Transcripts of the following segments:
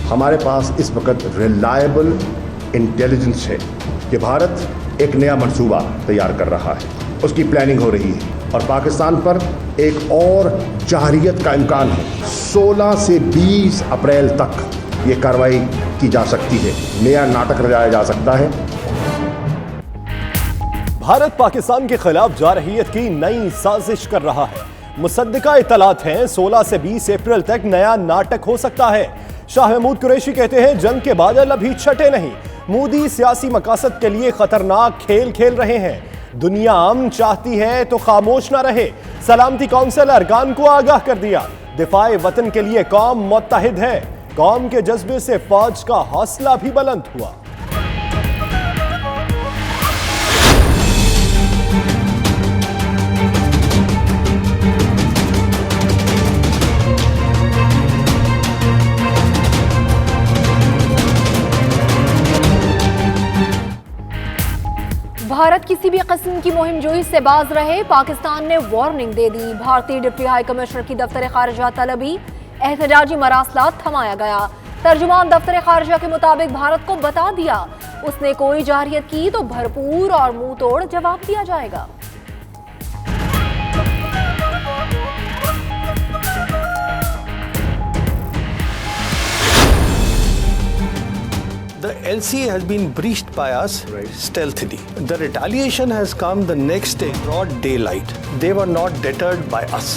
हमारे पास इस वक्त रिलायबल इंटेलिजेंस है कि भारत एक नया मंसूबा तैयार कर रहा है, उसकी प्लानिंग हो रही है और पाकिस्तान पर एक और जहरियत का इम्कान है। 16 से 20 अप्रैल तक ये कार्रवाई की जा सकती है, नया नाटक रचाया जा सकता है। भारत पाकिस्तान के खिलाफ जारहियत की नई साजिश कर रहा है। मुसद्दिका इतलात हैं 16 से 20 अप्रैल तक नया नाटक हो सकता है। शाह महमूद कुरैशी कहते हैं जंग के बादल अभी छटे नहीं, मोदी सियासी मकासद के लिए खतरनाक खेल खेल रहे हैं। दुनिया अमन चाहती है तो खामोश ना रहे। सलामती कौंसिल अरकान को आगाह कर दिया, दिफाए वतन के लिए कौम मुत्तहिद है। कौम के जज्बे से फौज का हौसला भी बुलंद हुआ। भारत किसी भी किस्म की मुहिमजोई से बाज रहे, पाकिस्तान ने वार्निंग दे दी। भारतीय डिप्टी हाई कमिश्नर की दफ्तर खारजा तलबी, एहतजाजी मरासलात थमाया गया। तर्जुमान दफ्तर खारजा के मुताबिक भारत को बता दिया उसने कोई जारहियत की तो भरपूर और मुंह तोड़ जवाब दिया जाएगा। The LCA has been breached by us stealthily. The retaliation has come the next day, broad daylight. They were not deterred by us.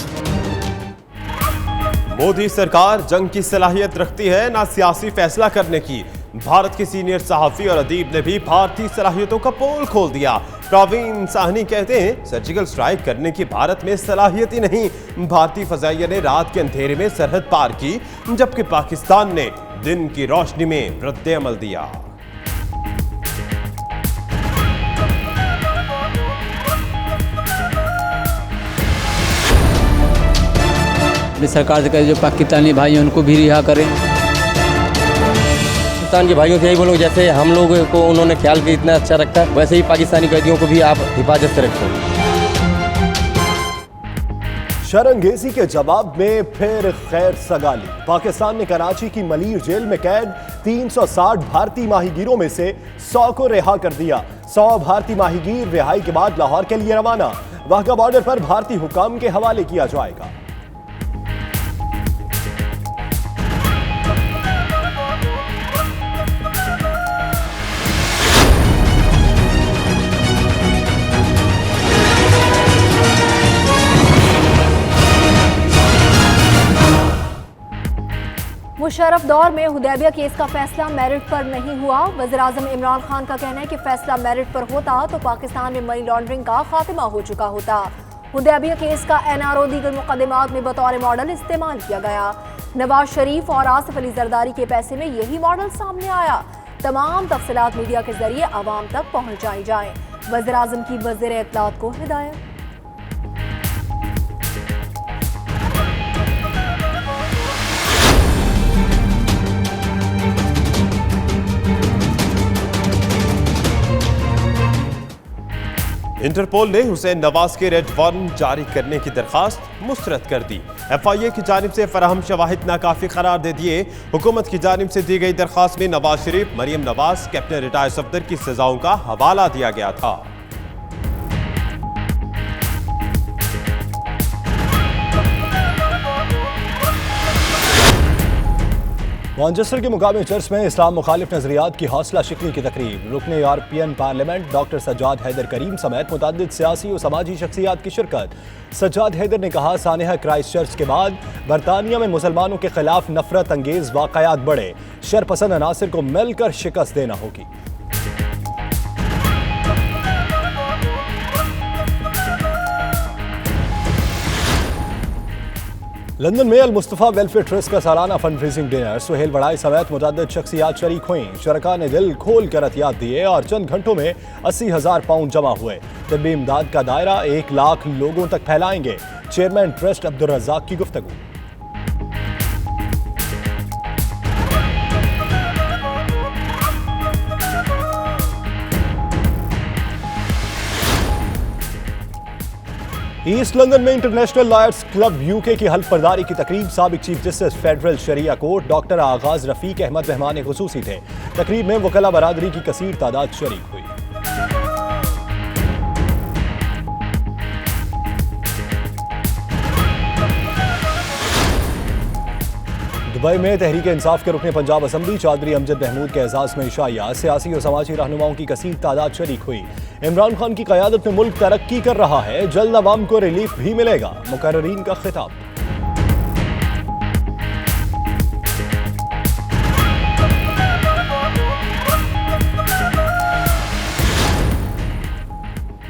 Modi सरकार जंग की सलाहियत रखती है ना सियासी फैसला करने की। भारत के सीनियर सहाफी और अदीब ने भी भारतीय सलाहियतों का पोल खोल दिया। प्रवीण साहनी कहते हैं सर्जिकल स्ट्राइक करने की भारत में सलाहियत ही नहीं, भारतीय फजाइया ने रात के अंधेरे में सरहद पार की, जबकि पाकिस्तान ने दिन की रोशनी में रद्द अमल दिया। सरकार से कहे जो पाकिस्तानी भाई हैं उनको भी रिहा करें। पाकिस्तान के भाइयों से यही बोलो, जैसे हम लोगों को उन्होंने ख्याल के इतना अच्छा रखा है, वैसे ही पाकिस्तानी कैदियों को भी आप हिफाजत से रखें। शरंगेजी के जवाब में फिर खैर सगाली। पाकिस्तान ने कराची की मलीर जेल में कैद 360 भारतीय माहीगीरों में से 100 को रिहा कर दिया। 100 भारतीय माहीगीर रिहाई के बाद लाहौर के लिए रवाना। वाघा बॉर्डर पर भारतीय हुकाम के हवाले किया जाएगा। मुशर्रफ दौर में हुदैबिया केस का फैसला मेरिट पर नहीं हुआ। वज़ीर-ए-आज़म इमरान खान का कहना है कि फैसला मेरिट पर होता तो पाकिस्तान में मनी लॉन्ड्रिंग का खात्मा हो चुका होता। हुदैबिया केस का NRO दीगर मुकदमात में बतौर मॉडल इस्तेमाल किया गया। नवाज शरीफ और आसिफ अली जरदारी के पैसे में यही मॉडल सामने आया। तमाम तफसीलात मीडिया के जरिए आवाम तक पहुँचाई जाएं। वज़ीर-ए-आज़म की वज़ीर इत्तलात को हिदायत। इंटरपोल ने हुसैन नवाज के रेड वारंट जारी करने की दरखास्त मुस्तरद कर दी। FIA की जानिब से फराहम शवाहिद नाकाफी करार दे दिए। हुकूमत की जानिब से दी गई दरखास्त में नवाज शरीफ, मरियम नवाज, कैप्टन रिटायर्ड सफदर की सजाओं का हवाला दिया गया था। मैनचेस्टर के मुकामी चर्च में इस्लाम मुखालिफ नजरियात की हौसला शिकनी की तकरीब। रुकने European parliament doctor Sajjad Haider Karim समेत मुतअद्दिद सियासी और समाजी शख्सियात की शिरकत। सज्जाद हैदर ने कहा सानेहा क्राइस्ट चर्च के बाद बरतानिया में मुसलमानों के खिलाफ नफरत अंगेज वाकयात बढ़े, शरपसंद अनासिर को मिलकर शिकस्त देना होगी। लंदन में अल मुस्तफ़ा वेलफेयर ट्रस्ट का सालाना फंड रेजिंग डिनर सुहेल बड़ाई समेत मुतअद्दिद शख्सियात शरीक हुई। शरका ने दिल खोल कर अतियात दिए और चंद घंटों में 80,000 पाउंड जमा हुए। तिब्बी इमदाद का दायरा 1 लाख लोगों तक फैलाएंगे। चेयरमैन ट्रस्ट अब्दुल रज़ाक की गुफ्तगू। ईस्ट लंदन में इंटरनेशनल लॉयर्स क्लब यूके की हल्फ बर्दारी की तकरीब साबिक चीफ जस्टिस फेडरल शरिया कोर्ट डॉक्टर आगाज रफीक अहमद मेहमान खुसूसी थे। तकरीब में वकला बरादरी की कसीर तादाद शरीक हुई। दुबई में तहरीक इंसाफ के रुकने पंजाब असम्बली चौधरी अमजद महमूद के एजाज में इशाया सियासी और समाजी रहनुमाओं की कसीर तादाद शरीक हुई। इमरान खान की क़यादत में मुल्क तरक्की कर रहा है, जल्द अवाम को रिलीफ भी मिलेगा, मुकर्रीन का खिताब।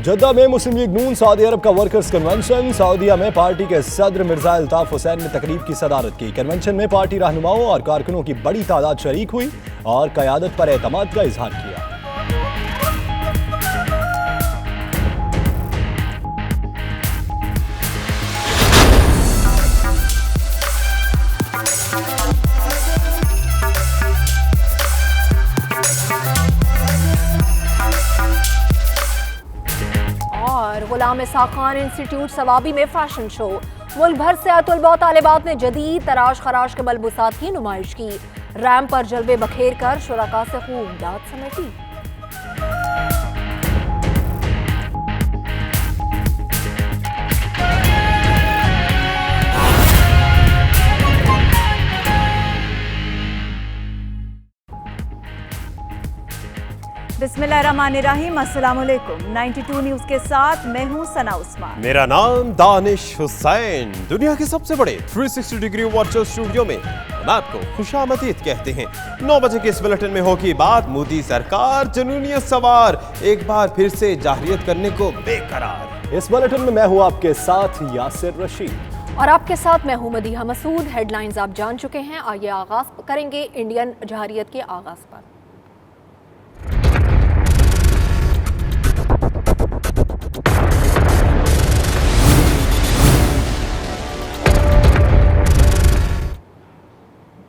जद्दा में मुस्लिम लीग नून सऊदी अरब का वर्कर्स कन्वेंशन। सऊदीया में पार्टी के सदर मिर्जा अल्ताफ हुसैन ने तकरीब की सदारत की। कन्वेंशन में पार्टी रहनुमाओं और कारकुनों की बड़ी तादाद शरीक हुई और क़यादत पर एतमाद का इजहार किया। गुलाम इसाक खान इंस्टीट्यूट सवाबी में फैशन शो। मुल्क भर से तलबा तालिबात ने जदीद तराश खराश के मलबूसात की नुमाइश की। रैंप पर जलवे बखेर कर शुरका से खूब दाद समेटी। बिस्मिल्लाहिर्रहमानिर्रहीम, अस्सलाम वालेकुम। 92 न्यूज़ के साथ मैं हूं सना उस्मान। मेरा नाम दानिश हुसैन। दुनिया के सबसे बड़े 360 डिग्री वर्चुअल स्टूडियो में हम आपको खुशामदीद कहते हैं। 9 बजे के इस बुलेटिन में होगी बात मोदी सरकार जनूनियत सवार एक बार फिर से जाहिरियत करने को बेकरार। इस बुलेटिन में मैं हूं आपके साथ यासिर रशीद और आपके साथ मैं हूं मदीहा मसूद। हेडलाइंस आप जान चुके हैं, आइए आगाज करेंगे इंडियन जाहिरियत के आगाज पर।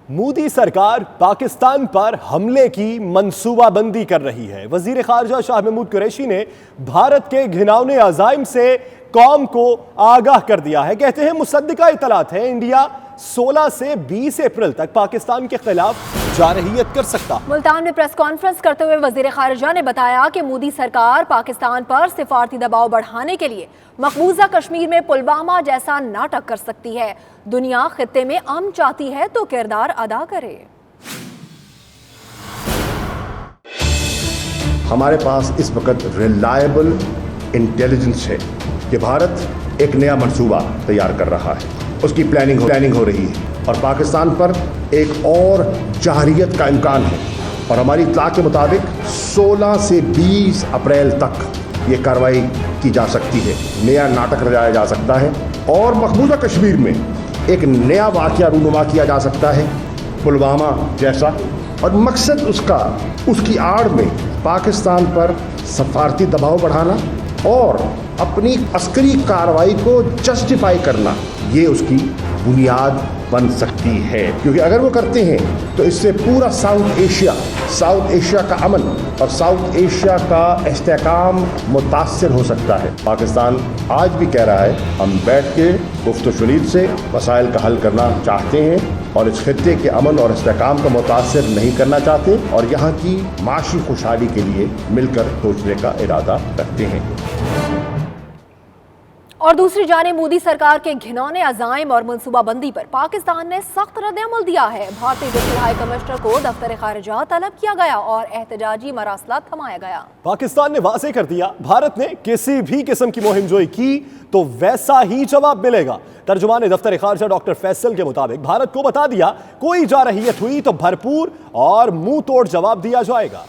मोदी सरकार पाकिस्तान पर हमले की मंसूबाबंदी कर रही है। वजीर खारजा शाह महमूद कुरैशी ने भारत के घिनौने अज़ाइम से कौम को आगाह कर दिया है। कहते हैं मुसद्दिका इतलात है, इंडिया 16 से 20 अप्रैल तक पाकिस्तान के खिलाफ जारहियत कर सकता। मुल्तान में प्रेस कॉन्फ्रेंस करते हुए वजीर खारजा ने बताया कि मोदी सरकार पाकिस्तान पर सिफारती दबाव बढ़ाने के लिए मकबूजा कश्मीर में पुलवामा जैसा नाटक कर सकती है। दुनिया खित्ते में अमन चाहती है तो किरदार अदा करे। हमारे पास इस वक्त रिलायबल इंटेलिजेंस है कि भारत एक नया मंसूबा तैयार कर रहा है, उसकी प्लानिंग हो रही है और पाकिस्तान पर एक और जारहियत का इम्कान है। और हमारी इत्तला के मुताबिक 16 से 20 अप्रैल तक ये कार्रवाई की जा सकती है, नया नाटक रचाया जा सकता है और मकबूजा कश्मीर में एक नया वाक़या रूनुमा किया जा सकता है पुलवामा जैसा। और मकसद उसकी आड़ में पाकिस्तान पर सफारती दबाव बढ़ाना और अपनी अस्करी कार्रवाई को जस्टिफाई करना, ये उसकी बुनियाद बन सकती है। क्योंकि अगर वो करते हैं तो इससे पूरा साउथ एशिया का अमन और साउथ एशिया का इस्तेहकाम मुतासर हो सकता है। पाकिस्तान आज भी कह रहा है हम बैठ के गुफ्त शुनीद से मसाइल का हल करना चाहते हैं और इस खित्ते के अमन और इस्तेहकाम को मुतासर नहीं करना चाहते और यहाँ की माशी खुशहाली के लिए मिलकर सोचने का इरादा रखते हैं। और दूसरी जानिब मोदी सरकार के घिनौने अज़ाइम और मनसूबाबंदी पर पाकिस्तान ने सख्त रद्द-ए-अमल दिया है। भारतीय डिप्टी हाई कमिश्नर को दफ्तर खारिजा तलब किया गया और एहतजाजी मरासला थमाया गया। पाकिस्तान ने वाज़ेह कर दिया, भारत ने किसी भी किस्म की मुहिमजोई की तो वैसा ही जवाब मिलेगा। तर्जुमान दफ्तर खारिजा डॉक्टर फैसल के मुताबिक भारत को बता दिया कोई जारहियत हुई तो भरपूर और मुंह तोड़ जवाब दिया जाएगा।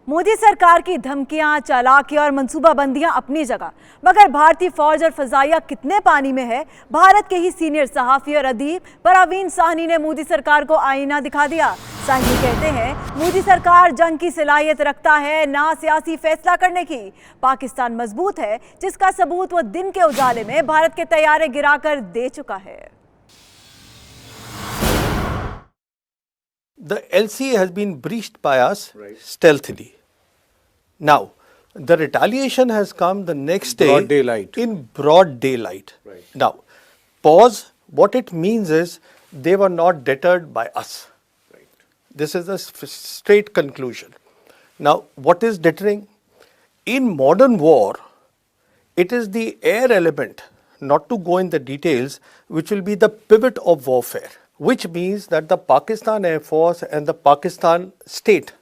मोदी सरकार की धमकियां, चालाकी और मंसूबाबंदियां अपनी जगह, मगर भारतीय फौज और फजाइया कितने पानी में है। भारत के ही सीनियर सहाफ़ी और अदीब परवीन साहनी ने मोदी सरकार को आईना दिखा दिया। साहनी कहते हैं मोदी सरकार जंग की सलाहियत रखता है, ना सियासी फैसला करने की। पाकिस्तान मजबूत है जिसका सबूत वो दिन के उजाले में भारत के तैयारे गिराकर दे चुका है। The LCA has been breached by us stealthily. Now, The retaliation has come the next day. Broad daylight. In broad daylight. Right. Now, pause. What it means is they were not deterred by us. Right. This is a straight conclusion. Now, what is deterring? In modern war, it is the air element, not to go in the details, which will be the pivot of warfare, which means that the Pakistan Air Force and the Pakistan state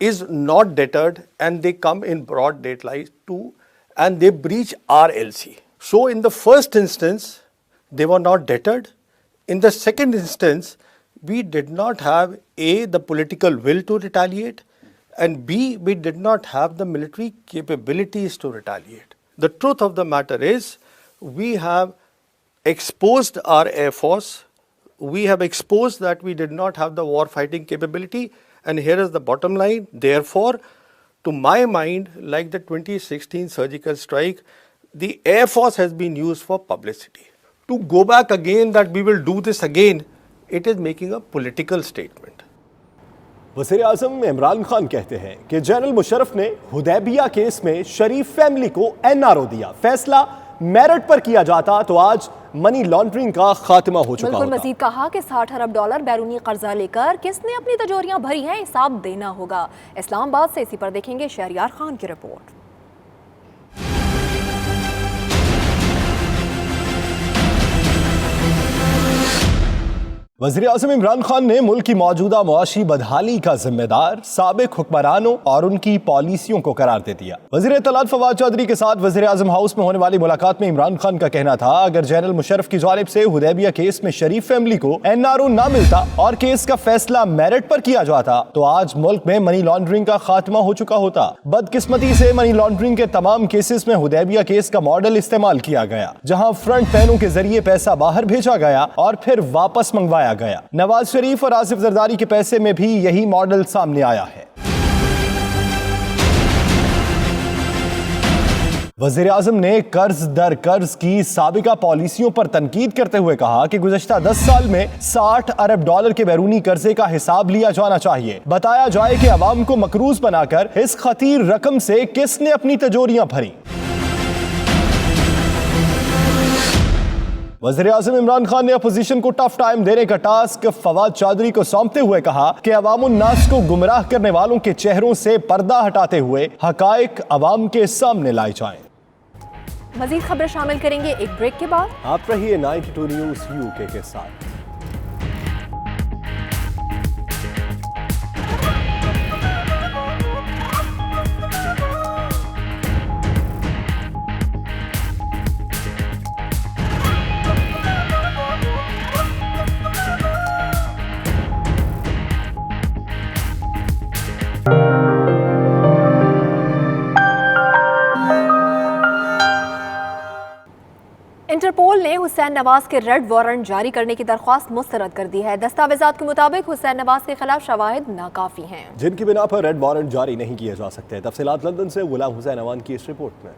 is not deterred, and they come in broad daylight too, and they breach our LC. So in the first instance, they were not deterred. In the second instance, we did not have A, the political will to retaliate, and B, we did not have the military capabilities to retaliate. The truth of the matter is, we have exposed our Air Force, we have exposed that we did not have the war fighting capability, and here is the bottom line. Therefore, to my mind, like the 2016 surgical strike, the Air Force has been used for publicity. To go back again that we will do this again, it is making a political statement. वज़ीर आज़म इमरान खान कहते हैं कि general Musharraf ने Hudaibiya case में शरीफ family को NRO दिया, फैसला merit पर किया जाता तो आज मनी लॉन्ड्रिंग का खात्मा हो चुका होता। मजीद कहा कि $60 अरब बैरूनी कर्जा लेकर किसने अपनी तिजोरियां भरी हैं, हिसाब देना होगा। इस्लामाबाद से इसी पर देखेंगे शहरियार खान की रिपोर्ट। वज़ीर आज़म इमरान खान ने मुल्क की मौजूदा मुआशी बदहाली का जिम्मेदार साबिक हुक्मरानों और उनकी पॉलिसियों को करार दे दिया। वज़ीर इत्तलात फवाद चौधरी के साथ वज़ीर आज़म हाउस में होने वाली मुलाकात में इमरान खान का कहना था, अगर जनरल मुशर्रफ की जानिब से हुदैबिया केस में शरीफ फैमिली को एनआरओ ना मिलता और केस का फैसला मेरिट पर किया जाता तो आज मुल्क में मनी लॉन्ड्रिंग का खात्मा हो चुका होता। बदकिस्मती से मनी लॉन्ड्रिंग के तमाम केसेस में हुदैबिया केस का मॉडल इस्तेमाल किया गया, जहां फ्रंट पैनों के जरिए पैसा बाहर भेजा गया और फिर वापस मंगवाया गया। नवाज शरीफ और आसिफ जरदारी के पैसे में भी यही मॉडल सामने आया है। वज़ीर आज़म ने कर्ज दर कर्ज की साबिका पॉलिसियों पर तनकीद करते हुए कहा कि गुज़श्ता 10 साल में $60 अरब के बैरूनी कर्जे का हिसाब लिया जाना चाहिए। बताया जाए कि अवाम को मकरूज बनाकर इस खतीर रकम से किसने अपनी तिजोरियां भरी। वज़ीर आज़म इमरान खान ने अपोजिशन को टफ टाइम देने का टास्क फवाद चौधरी को सौंपते हुए कहा कि अवामुन नास को गुमराह करने वालों के चेहरों से पर्दा हटाते हुए हकायक अवाम के सामने लाए जाएं। मजीद खबरें शामिल करेंगे एक ब्रेक के बाद। आप रहिए 92 न्यूज़ UK के साथ। इंटरपोल ने हुसैन नवाज के रेड वारंट जारी करने की दरख्वास्त मुस्तरद कर दी है। दस्तावेजात के मुताबिक हुसैन नवाज के खिलाफ शवाहिद नाकाफी हैं, जिनकी बिना पर रेड वारंट जारी नहीं किए जा सकते। तफसीलात लंदन से गुलाम हुसैन अवान की इस रिपोर्ट में।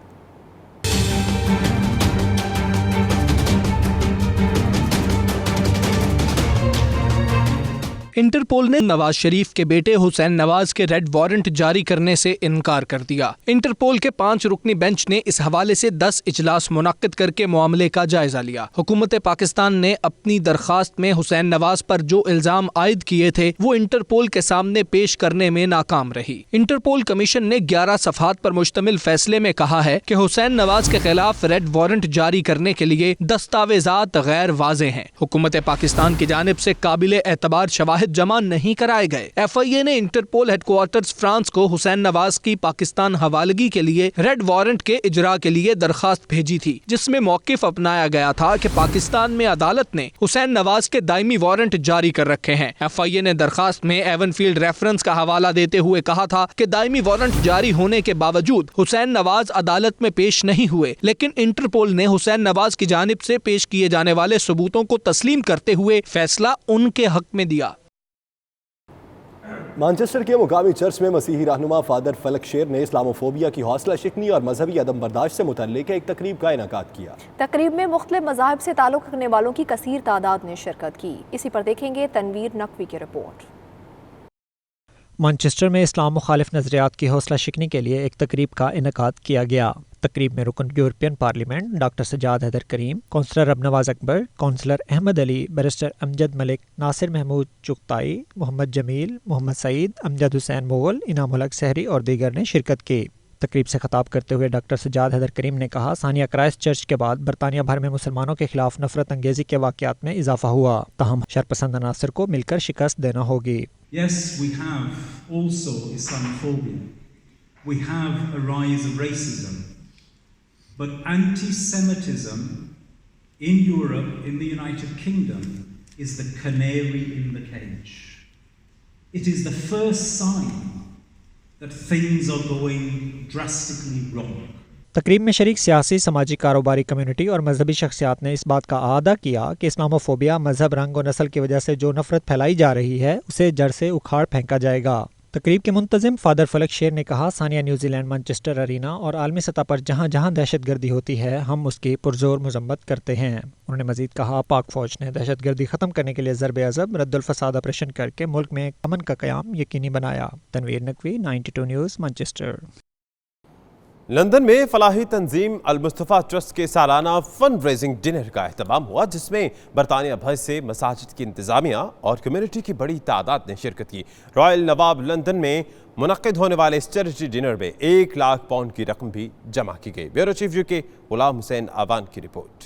इंटरपोल ने नवाज शरीफ के बेटे हुसैन नवाज के रेड वारंट जारी करने से इनकार कर दिया। इंटरपोल के 5 रुकनी बेंच ने इस हवाले से 10 इजलास मुनक्किद करके मामले का जायजा लिया। हुकूमत पाकिस्तान ने अपनी दरखास्त में हुसैन नवाज पर जो इल्जाम आयद किए थे वो इंटरपोल के सामने पेश करने में नाकाम रही। इंटरपोल कमीशन ने 11 सफ़हात पर मुश्तमिल फैसले में कहा है कि हुसैन नवाज के खिलाफ रेड वारंट जारी करने के लिए दस्तावेजात गैर वाज़ेह हैं। हुकूमत पाकिस्तान की जानिब से काबिल एतबार शवाहिद जमा नहीं कराए गए। FIA ने इंटरपोल हेडक्वार्टर्स फ्रांस को हुसैन नवाज की पाकिस्तान हवालगी के लिए रेड वारंट के इजरा के लिए दरखास्त भेजी थी, जिसमें मौकिफ अपनाया गया था कि पाकिस्तान में अदालत ने हुसैन नवाज के दायमी वारंट जारी कर रखे हैं। FIA ने दरखास्त में एवनफील्ड रेफरेंस का हवाला देते हुए कहा था कि दायमी वारंट जारी होने के बावजूद हुसैन नवाज अदालत में पेश नहीं हुए, लेकिन इंटरपोल ने हुसैन नवाज की जानिब से पेश किए जाने वाले सबूतों को तस्लीम करते हुए फैसला उनके हक में दिया। मैनचेस्टर के मुकामी चर्च में मसीही रहनुमा फादर फलक शेर ने इस्लामोफोबिया की हौसला शिकनी और मजहबी अदम बर्दाश्त से मुतल्लिक एक तकरीब का इनेकाद किया। तकरीब में मुख्तलिफ मज़ाहिब से ताल्लुक़ रखने वालों की कसीर तादाद ने शिरकत की। इसी पर देखेंगे तनवीर नकवी की रिपोर्ट। مانچسٹر میں اسلام مخالف نظریات کی حوصلہ شکنی کے لیے ایک تقریب کا انعقاد کیا گیا۔ تقریب میں رکن European parliament doctor Sajjad Haider Karim, councillor Rabnawaz Akbar, councillor Ahmed Ali, barrister Amjad Malik, Nasir Mahmood Chughtai, Muhammad Jamil, Muhammad Saeed, Amjad Hussain Mughal, Inam Ulhaq سحری اور دیگر نے شرکت کی۔ تقریب سے خطاب کرتے ہوئے ڈاکٹر سجاد حیدر کریم نے کہا، ثانیہ کرائسٹ چرچ کے بعد برطانیہ بھر میں مسلمانوں کے خلاف نفرت انگیزی کے واقعات میں اضافہ ہوا، تاہم شرپسند عناصر کو مل کر شکست دینا ہوگی۔ Yes, we have also Islamophobia. We have a rise of racism. But anti-Semitism in Europe, in the United Kingdom, is the canary in the cage. It is the first sign that things are going drastically wrong. تقریب میں شریک سیاسی، سماجی، کاروباری community اور مذہبی شخصیات نے اس بات کا اعادہ کیا کہ اسلاموفوبیا، مذہب، رنگ اور نسل کی وجہ سے جو نفرت پھیلائی جا رہی ہے اسے جڑ سے اکھاڑ پھینکا جائے گا۔ تقریب کے منتظم فادر فلک شیر نے کہا، ثانیہ نیوزی لینڈ مانچسٹر ارینا اور عالمی سطح پر جہاں جہاں دہشت گردی ہوتی ہے ہم اس کی پرزور مذمت کرتے ہیں۔ انہوں نے مزید کہا، پاک فوج نے دہشت گردی ختم کرنے کے لیے ضرب عضب رد الفساد آپریشن کر کے ملک میں امن کا قیام یقینی بنایا۔ Tanveer Naqvi, 92 news, Manchester. London میں فلاحی تنظیم المصطفیٰ ٹرسٹ کے سالانہ فنڈ ریزنگ ڈنر کا اہتمام ہوا، جس میں برطانیہ بھر سے مساجد کی انتظامیہ اور کمیونٹی کی بڑی تعداد نے شرکت کی۔ رائل نواب لندن میں منعقد ہونے والے اس چیریٹی ڈنر میں 1 لاکھ پاؤنڈ کی رقم بھی جمع کی گئی۔ بیورو چیف UK غلام حسین آوان کی رپورٹ۔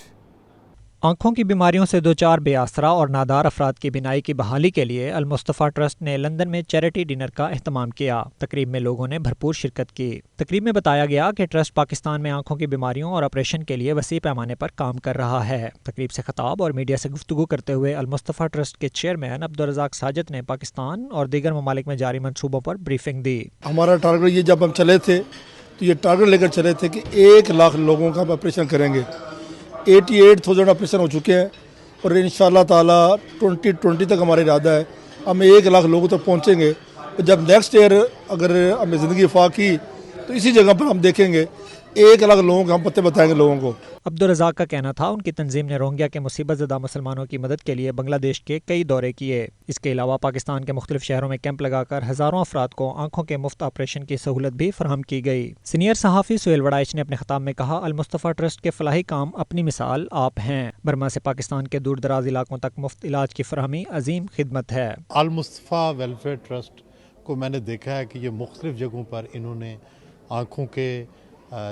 آنکھوں کی بیماریوں سے دوچار بے آسرا اور نادار افراد کی بینائی کی بحالی کے لیے المصطفیٰ ٹرسٹ نے لندن میں چیریٹی ڈنر کا اہتمام کیا۔ تقریب میں لوگوں نے بھرپور شرکت کی۔ تقریب میں بتایا گیا کہ ٹرسٹ پاکستان میں آنکھوں کی بیماریوں اور آپریشن کے لیے وسیع پیمانے پر کام کر رہا ہے۔ تقریب سے خطاب اور میڈیا سے گفتگو کرتے ہوئے المصطفیٰ ٹرسٹ کے چیئرمین عبدالرزاق ساجد نے پاکستان اور دیگر ممالک میں جاری منصوبوں پر بریفنگ دی۔ ہمارا ٹارگٹ یہ جب ہم چلے تھے تو یہ ٹارگٹ لے کر چلے تھے کہ 1 لاکھ لوگوں کا ہم آپریشن کریں گے۔ 88,000 آپریشن ہو چکے ہیں اور انشاءاللہ تعالیٰ 2020 تک ہمارا ارادہ ہے ہم 1 لاکھ لوگوں تک پہنچیں گے۔ جب نیکسٹ ایئر اگر ہمیں زندگی وفا کی تو اسی جگہ پر ہم دیکھیں گے 1 لاکھ لوگوں کو ہم پتے بتائیں گے لوگوں کو۔ عبدالرزاق کا کہنا تھا، ان کی تنظیم نے روہنگیا کے مصیبت زدہ مسلمانوں کی مدد کے لیے بنگلہ دیش کے کئی دورے کیے۔ اس کے علاوہ پاکستان کے مختلف شہروں میں کیمپ لگا کر ہزاروں افراد کو آنکھوں کے مفت آپریشن کی سہولت بھی فراہم کی گئی۔ سینئر صحافی سہیل وڑائچ نے اپنے خطاب میں کہا، المصطفیٰ ٹرسٹ کے فلاحی کام اپنی مثال آپ ہیں۔ برما سے پاکستان کے دور دراز علاقوں تک مفت علاج کی فراہمی عظیم خدمت ہے۔ المصطفیٰ ویلفیئر ٹرسٹ کو میں نے دیکھا ہے کہ یہ مختلف جگہوں پر انہوں نے آنکھوں کے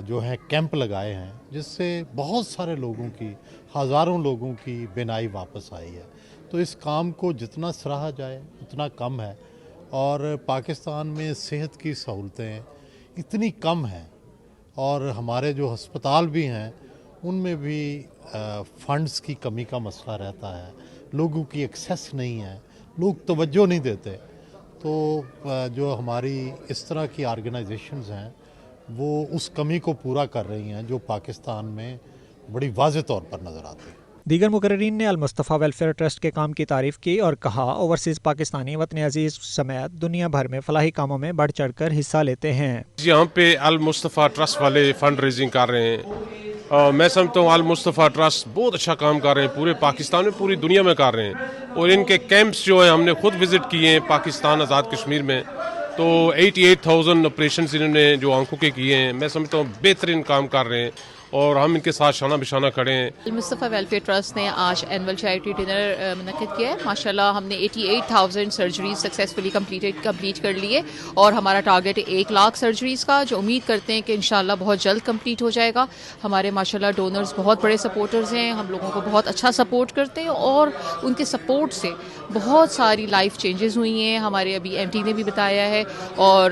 جو ہیں کیمپ لگائے ہیں، جس سے بہت سارے لوگوں کی، ہزاروں لوگوں کی بینائی واپس آئی ہے۔ تو اس کام کو جتنا سراہا جائے اتنا کم ہے، اور پاکستان میں صحت کی سہولتیں اتنی کم ہیں اور ہمارے جو ہسپتال بھی ہیں ان میں بھی فنڈز کی کمی کا مسئلہ رہتا ہے، لوگوں کی ایکسیس نہیں ہے، لوگ توجہ نہیں دیتے۔ تو جو ہماری اس طرح کی آرگنائزیشنز ہیں وہ اس کمی کو پورا کر رہی ہیں جو پاکستان میں بڑی واضح طور پر نظر آتی ہے۔ دیگر مقررین نے المصطفیٰ ویلفیئر ٹرسٹ کے کام کی تعریف کی اور کہا، اوورسیز پاکستانی وطن عزیز سمیت دنیا بھر میں فلاحی کاموں میں بڑھ چڑھ کر حصہ لیتے ہیں۔ یہاں پہ المصطفیٰ ٹرسٹ والے فنڈ ریزنگ کر رہے ہیں، میں سمجھتا ہوں المصطفیٰ ٹرسٹ بہت اچھا کام کر رہے ہیں، پورے پاکستان میں، پوری دنیا میں کر رہے ہیں، اور ان کے کیمپس جو ہیں ہم نے خود وزٹ کیے ہیں پاکستان آزاد کشمیر میں، تو 88,000 آپریشنز انہوں نے جو آنکھوں کے کیے ہیں، میں سمجھتا ہوں بہترین کام کر رہے ہیں اور ہم ان کے ساتھ شانہ بشانہ کھڑے ہیں۔ المصطفیٰ ویلفیئر ٹرسٹ نے آج اینول چیریٹی ڈنر منعقد کیا ہے۔ ماشاءاللہ ہم نے 88,000 سرجریز سکسیزفلی کمپلیٹ کر لیے، اور ہمارا ٹارگیٹ 1 لاکھ سرجریز کا، جو امید کرتے ہیں کہ انشاءاللہ بہت جلد کمپلیٹ ہو جائے گا۔ ہمارے ماشاءاللہ ڈونرز بہت بڑے سپورٹرز ہیں، ہم لوگوں کو بہت اچھا سپورٹ کرتے ہیں، اور ان کے سپورٹ سے بہت ساری لائف چینجز ہوئی ہیں۔ ہمارے ابھی MD نے بھی بتایا ہے، اور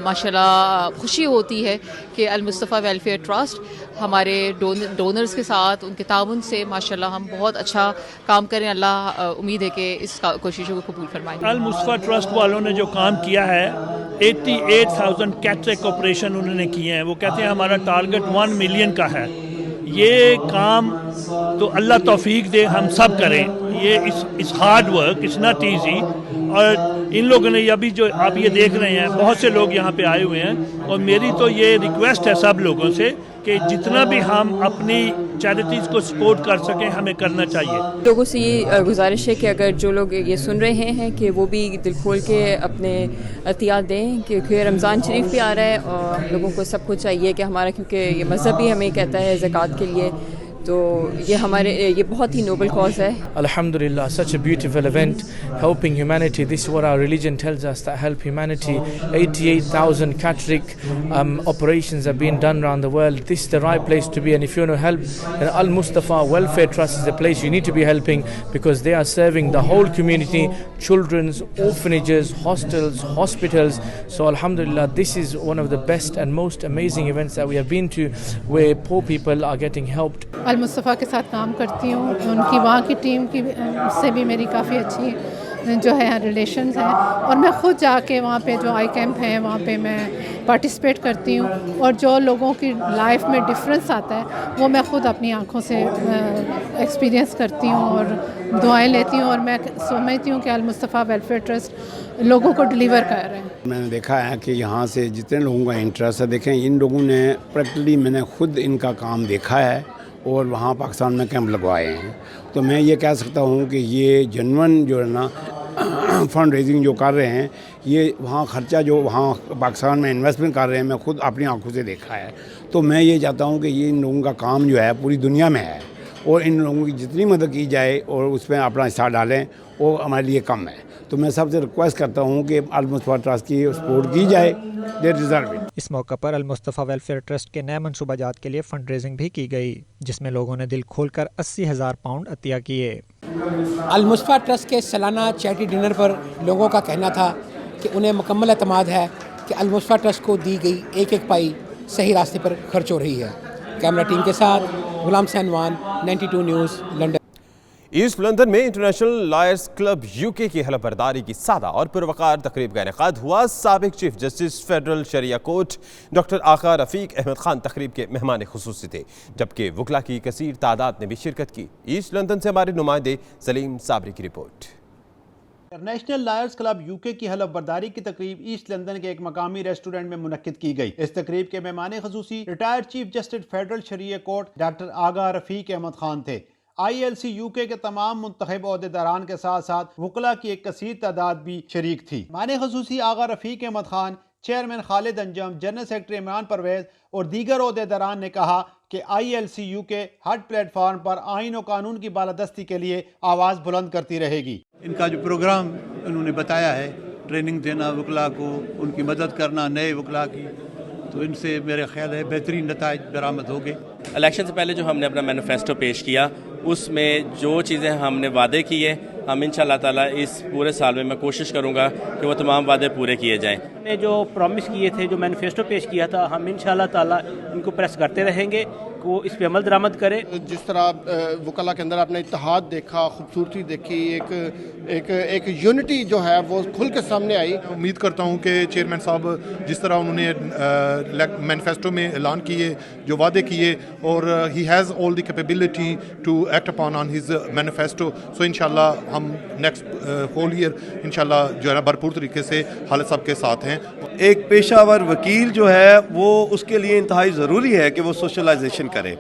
ماشاءاللہ خوشی ہوتی ہے کہ المصطفیٰ ویلفیئر ٹرسٹ ہمارے ڈونرز کے ساتھ ان کے تعاون سے ماشاءاللہ ہم بہت اچھا کام کریں۔ اللہ امید ہے کہ اس کوششوں کو قبول فرمائیں۔ المصطفیٰ ٹرسٹ والوں نے جو کام کیا ہے، 88,000 کیٹریک آپریشن انہوں نے کیے ہیں۔ وہ کہتے ہیں ہمارا ٹارگٹ 1 ملین کا ہے۔ یہ کام تو اللہ توفیق دے ہم سب کریں، یہ اس hard work, it's not easy, اور ان لوگوں نے ابھی جو آپ یہ دیکھ رہے ہیں بہت سے لوگ یہاں پہ آئے ہوئے ہیں، اور میری تو یہ ریکویسٹ ہے سب لوگوں سے کہ جتنا بھی ہم اپنی چیریٹیز کو سپورٹ کر سکیں ہمیں کرنا چاہیے. لوگوں سے یہ گزارش ہے کہ اگر جو لوگ یہ سن رہے ہیں کہ وہ بھی دل کھول کے اپنے عطیات دیں, کیونکہ رمضان شریف بھی آ رہا ہے اور ہم لوگوں کو سب کو چاہیے کہ ہمارا, کیونکہ یہ مذہب بھی ہمیں کہتا ہے زکوٰۃ کے لیے, تو یہ بہت ہی نوبل کاز ہے. Alhamdulillah, such a beautiful event helping humanity. This is what our religion tells us, that help humanity. 88,000 cataract operations are being done around the world. This is the right place to be, and if you want to help, then Al Mustafa Welfare Trust is the place you need to be helping, because they are serving the whole community, children's orphanages, hostels, hospitals. So Alhamdulillah, this is one of the best and most amazing events that we have been to, where poor people are getting helped. المصطفیٰ کے ساتھ کام کرتی ہوں, ان کی وہاں کی team کی سے بھی میری کافی اچھی جو ہے ریلیشنز ہیں, اور میں خود جا کے وہاں پہ جو آئی کیمپ ہیں وہاں پہ میں پارٹیسپیٹ کرتی ہوں, اور جو لوگوں کی لائف میں ڈفرینس آتا ہے وہ میں خود اپنی آنکھوں سے ایکسپیرینس کرتی ہوں اور دعائیں لیتی ہوں, اور میں سمجھتی ہوں کہ المصطفیٰ ویلفیئر ٹرسٹ لوگوں کو ڈلیور کر رہے ہیں. میں نے دیکھا ہے کہ یہاں سے جتنے لوگوں کا انٹرسٹ ہے, دیکھیں ان لوگوں نے پریکٹیکلی, میں نے خود ان کا کام دیکھا ہے اور وہاں پاکستان میں کیمپ لگوائے ہیں, تو میں یہ کہہ سکتا ہوں کہ یہ جنون جو ہے نا فنڈ ریزنگ جو کر رہے ہیں, یہ وہاں خرچہ جو وہاں پاکستان میں انویسٹمنٹ کر رہے ہیں, میں خود اپنی آنکھوں سے دیکھا ہے. تو میں یہ چاہتا ہوں کہ یہ ان لوگوں کا کام جو ہے پوری دنیا میں ہے, اور ان لوگوں کی جتنی مدد کی جائے اور اس میں اپنا حصہ ڈالیں وہ ہمارے لیے کم ہے. تو میں سب سے ریکویسٹ کرتا ہوں کہ المصطفیٰ ٹرسٹ کی سپورٹ کی جائے, دے ڈیزرو اٹ. اس موقع پر المصطفیٰ ویلفیئر ٹرسٹ کے نئے منصوبہ جات کے لیے فنڈ ریزنگ بھی کی گئی, جس میں لوگوں نے دل کھول کر 80,000 پاؤنڈ عطیہ کیے. المصطفیٰ ٹرسٹ کے سالانہ چیریٹی ڈنر پر لوگوں کا کہنا تھا کہ انہیں مکمل اعتماد ہے کہ المصطفیٰ ٹرسٹ کو دی گئی ایک ایک پائی صحیح راستے پر خرچ ہو رہی ہے. کیمرہ ٹیم کے ساتھ Ghulam سینوان, 92 news, London. Asset London میں انٹرنیشنل لائرز کلب UK کی حلف برداری کی سادہ اور پروقار تقریب کا انعقاد ہوا. سابق chief justice federal Shariah court doctor Agha Rafiq Ahmed Khan تقریب کے مہمان خصوصی تھے, جبکہ وکلا کی کثیر تعداد نے بھی شرکت کی. ایسٹ لندن سے ہمارے نمائندے سلیم صابری کی report. International lawyers club UK کی حلف برداری کی تقریب ایسٹ لندن کے ایک مقامی ریسٹورنٹ میں منعقد کی گئی. اس تقریب کے مہمان خصوصی retired chief justice federal Shariah court doctor Agha Rafiq Ahmed Khan تھے. ILC UK کے تمام منتخب عہدیداران کے ساتھ ساتھ وکلا کی ایک کثیر تعداد بھی شریک تھی. مہمان خصوصی آغا رفیق احمد خان, چیئرمین خالد انجم, جنرل سیکرٹری عمران پرویز اور دیگر عہدیداران نے کہا کہ ILC UK ہر پلیٹ فارم پر آئین و قانون کی بالادستی کے لیے آواز بلند کرتی رہے گی. ان کا جو پروگرام انہوں نے بتایا ہے, ٹریننگ دینا وکلا کو, ان کی مدد کرنا نئے وکلا کی, تو ان سے میرے خیال ہے بہترین نتائج برآمد ہو گئے. الیکشن سے پہلے جو ہم نے اپنا مینیفیسٹو پیش کیا, اس میں جو چیزیں ہم نے وعدے کیے, ہم انشاءاللہ تعالیٰ اس پورے سال میں کوشش کروں گا کہ وہ تمام وعدے پورے کیے جائیں. ہم نے جو پرومس کیے تھے, جو مینیفیسٹو پیش کیا تھا, ہم انشاءاللہ تعالیٰ ان کو پریس کرتے رہیں گے کہ وہ اس پہ عمل درآمد کرے. جس طرح وکلا کے اندر آپ نے اتحاد دیکھا, خوبصورتی دیکھی, ایک یونٹی جو ہے وہ کھل کے سامنے آئی. امید کرتا ہوں کہ چیئرمین صاحب جس طرح انہوں نے مینیفیسٹو میں اعلان کیے, جو وعدے کیے, اور he has all the capability to act upon on his manifesto, so انشاءاللہ ہم نیکسٹ ہول ایئر انشاءاللہ جو ہے نا بھرپور طریقے سے خالد صاحب کے ساتھ ہیں. ایک پیشہ ور وکیل جو ہے وہ اس کے لیے انتہائی ضروری ہے کہ وہ سوشلائزیشن کرے,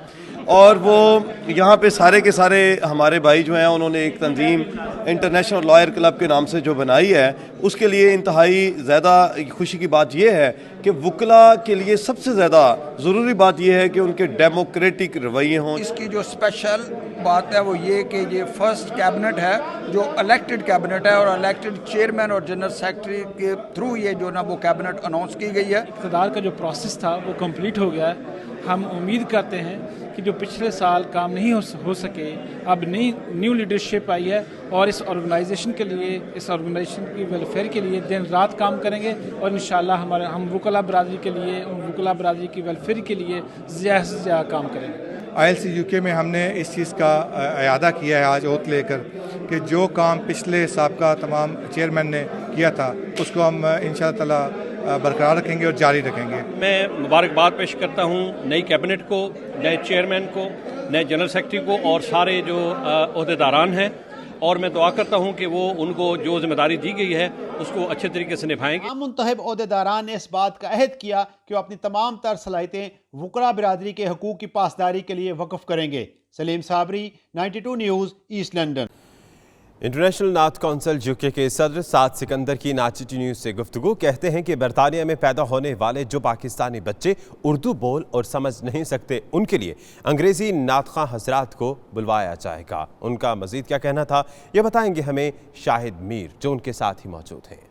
اور وہ یہاں پہ سارے کے سارے ہمارے بھائی جو ہیں انہوں نے ایک تنظیم انٹرنیشنل لائر کلب کے نام سے جو بنائی ہے, اس کے لیے انتہائی زیادہ خوشی کی بات یہ ہے کہ وکلا کے لیے سب سے زیادہ ضروری بات یہ ہے کہ ان کے ڈیموکریٹک رویے ہوں. اس کی جو اسپیشل بات ہے وہ یہ کہ یہ فرسٹ کیبنٹ ہے جو الیکٹڈ کیبنٹ ہے, اور الیکٹڈ چیئرمین اور جنرل سیکرٹری کے تھرو یہ جو نا وہ کیبنٹ اناؤنس کی گئی ہے. اقتدار کا جو پروسیس تھا وہ کمپلیٹ ہو گیا ہے. ہم امید کرتے ہیں کہ جو پچھلے سال کام نہیں ہو سکے, اب نیو لیڈرشپ آئی ہے, اور اس آرگنائزیشن کے لیے, اس آرگنائزیشن کی ویلفیئر کے لیے دن رات کام کریں گے, اور انشاءاللہ ہم وکلا برادری کے لیے, وکلا برادری کی ویلفیئر کے لیے زیادہ سے زیادہ کام کریں گے. ILC UK میں ہم نے اس چیز کا اعادہ کیا ہے آج عہد لے کر کہ جو کام پچھلے سابقہ تمام چیئرمین نے کیا تھا اس کو ہم انشاءاللہ تعالیٰ برقرار رکھیں گے اور جاری رکھیں گے. میں مبارکباد پیش کرتا ہوں نئی کیبنٹ کو, نئے چیئرمین کو, نئے جنرل سیکرٹری کو, اور سارے جو عہدیداران ہیں. اور میں دعا کرتا ہوں کہ وہ ان کو جو ذمہ داری دی گئی ہے اس کو اچھے طریقے سے نبھائیں گے. منتخب عہدیداران نے اس بات کا عہد کیا کہ وہ اپنی تمام تر صلاحیتیں وکلا برادری کے حقوق کی پاسداری کے لیے وقف کریں گے. Saleem Sabri, 92 news, east London. International Naat council UK کے صدر سعد سکندر کی 92 نیوز سے گفتگو. کہتے ہیں کہ برطانیہ میں پیدا ہونے والے جو پاکستانی بچے اردو بول اور سمجھ نہیں سکتے ان کے لیے انگریزی نعت خواں حضرات کو بلوایا جائے گا. ان کا مزید کیا کہنا تھا یہ بتائیں گے ہمیں شاہد میر جو ان کے ساتھ ہی موجود ہیں.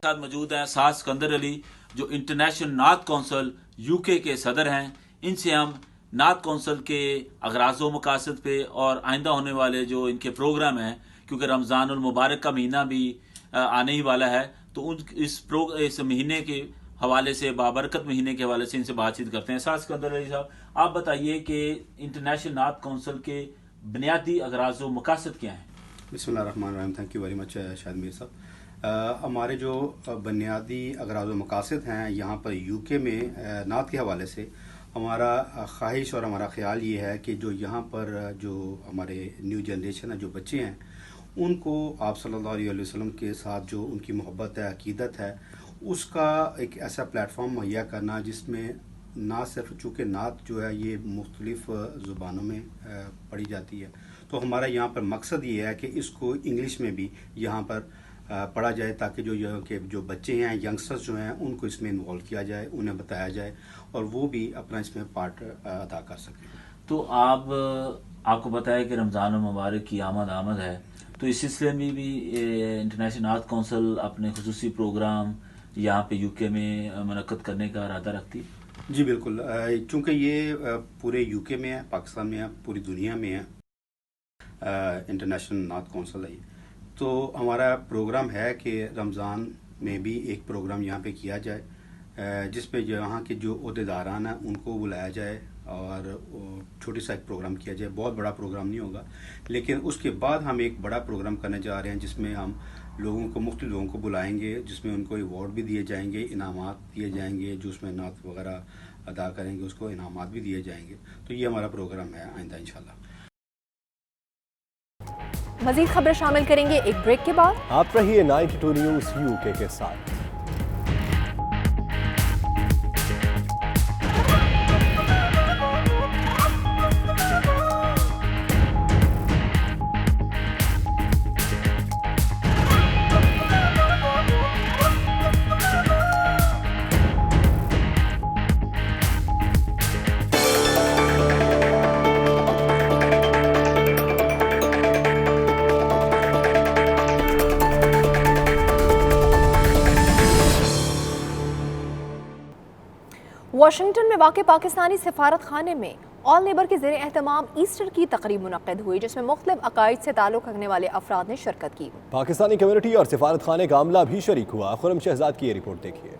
موجود ہیں سعد سکندر علی جو انٹرنیشنل نعت کونسل یوکے کے صدر ہیں. ان سے ہم نعت کونسل کے اغراض و مقاصد پہ اور آئندہ ہونے والے جو ان کے پروگرام ہیں، کیونکہ رمضان المبارک کا مہینہ بھی آنے ہی والا ہے، تو اس مہینے کے حوالے سے، بابرکت مہینے کے حوالے سے ان سے بات چیت کرتے ہیں. سعد سکندر علی صاحب، آپ بتائیے کہ انٹرنیشنل نعت کونسل کے بنیادی اغراض و مقاصد کیا ہیں؟ بسم اللہ الرحمن الرحیم. تھینک یو ویری مچ شاہد میر صاحب. ہمارے جو بنیادی اغراض و مقاصد ہیں یہاں پر یوکے میں نعت کے حوالے سے، ہمارا خواہش اور ہمارا خیال یہ ہے کہ جو یہاں پر جو ہمارے نیو جنریشن ہے، جو بچے ہیں، ان کو آپ صلی اللہ علیہ وسلم کے ساتھ جو ان کی محبت ہے، عقیدت ہے، اس کا ایک ایسا پلیٹ فارم مہیا کرنا جس میں نہ صرف، چونکہ نعت جو ہے یہ مختلف زبانوں میں پڑھی جاتی ہے، تو ہمارا یہاں پر مقصد یہ ہے کہ اس کو انگلش میں بھی یہاں پر پڑھا جائے تاکہ جو بچے ہیں، ینگسٹرز جو ہیں، ان کو اس میں انوالو کیا جائے، انہیں بتایا جائے اور وہ بھی اپنا اس میں پارٹ ادا کر سکیں. تو آپ کو بتایا کہ رمضان المبارک کی آمد ہے، تو اس سلسلے میں بھی انٹرنیشنل نعت کونسل اپنے خصوصی پروگرام یہاں پہ یوکے میں منعقد کرنے کا ارادہ رکھتی ہے؟ جی بالکل. چونکہ یہ پورے یوکے میں ہے، پاکستان میں ہے، پوری دنیا میں ہے انٹرنیشنل نعت کونسل ہے، تو ہمارا پروگرام ہے کہ رمضان میں بھی ایک پروگرام یہاں پہ کیا جائے جس پہ یہاں کے جو عہدیداران ہیں ان کو بلایا جائے اور چھوٹی سا ایک پروگرام کیا جائے. بہت بڑا پروگرام نہیں ہوگا، لیکن اس کے بعد ہم ایک بڑا پروگرام کرنے جا رہے ہیں جس میں ہم مختلف لوگوں کو بلائیں گے، جس میں ان کو ایوارڈ بھی دیے جائیں گے، انعامات دیے جائیں گے، جو اس میں نعت وغیرہ ادا کریں گے اس کو انعامات بھی دیے جائیں گے. تو یہ ہمارا پروگرام ہے آئندہ انشاءاللہ. مزید خبریں شامل کریں گے ایک بریک کے بعد. آپ رہیے 92 نیوز یوکے کے ساتھ. واشنگٹن میں واقع پاکستانی سفارت خانے میں آل نیبر کے زیر اہتمام ایسٹر کی تقریب منعقد ہوئی جس میں مختلف عقائد سے تعلق رکھنے والے افراد نے شرکت کی. پاکستانی کمیونٹی اور سفارت خانے کا عملہ بھی شریک ہوا. خرم شہزاد کی یہ رپورٹ دیکھیے.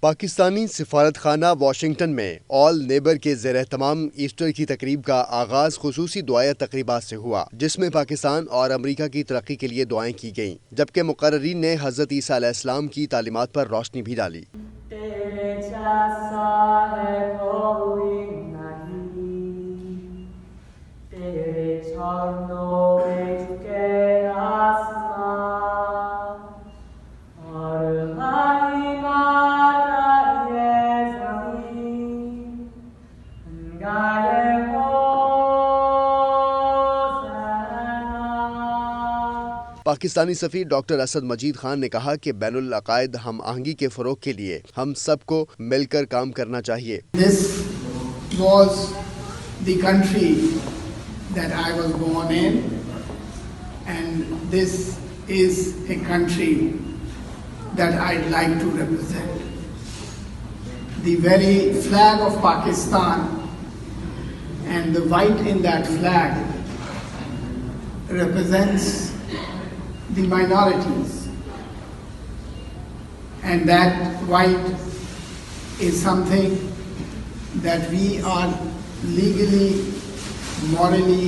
پاکستانی سفارت خانہ واشنگٹن میں آل نیبر کے زیر اہتمام ایسٹر کی تقریب کا آغاز خصوصی دعائیہ تقریبات سے ہوا جس میں پاکستان اور امریکہ کی ترقی کے لیے دعائیں کی گئیں، جبکہ مقررین نے حضرت عیسیٰ علیہ السلام کی تعلیمات پر روشنی بھی ڈالی. پاکستانی سفیر ڈاکٹر اسد مجید خان نے کہا کہ بین العقائد ہم آہنگی کے فروغ کے لیے ہم سب کو مل کر کام کرنا چاہیے. This was the country that I was born in and this is a country that I'd like to represent. The very flag of Pakistan and the white in that flag represents the minorities, and that white is something that we are legally, morally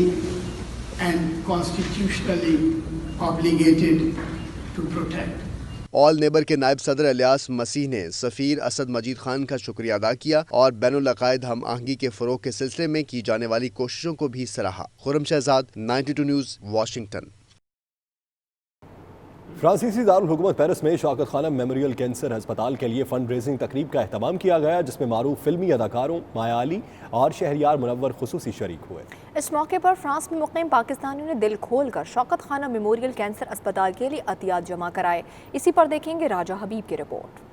and constitutionally obligated to protect. All neighbour के नायब सदर इलियास मसीह ने सफीर असद मजीद खान का शुक्रिया अदा किया और बैनुल अकायद हम आहंगी के फरोग के सिलसिले में की जाने वाली कोशिशों को भी सराहा। Khurram Shahzad, 92 news, Washington. फ्रांसीसी दारुल हुकूमत पेरिस में शौकत खानम मेमोरियल कैंसर अस्पताल के लिए फंड रेजिंग तकरीब का एहतमाम किया गया, जिसमें मारूफ फिल्मी अदाकारों माया अली और शहरियार मुनव्वर खुसूसी शरीक हुए। इस मौके पर फ्रांस में मुक़ीम पाकिस्तानियों ने दिल खोल कर शौकत खानम मेमोरियल कैंसर अस्पताल के लिए अतियात जमा कराए। इसी पर देखेंगे राजा हबीब की रिपोर्ट।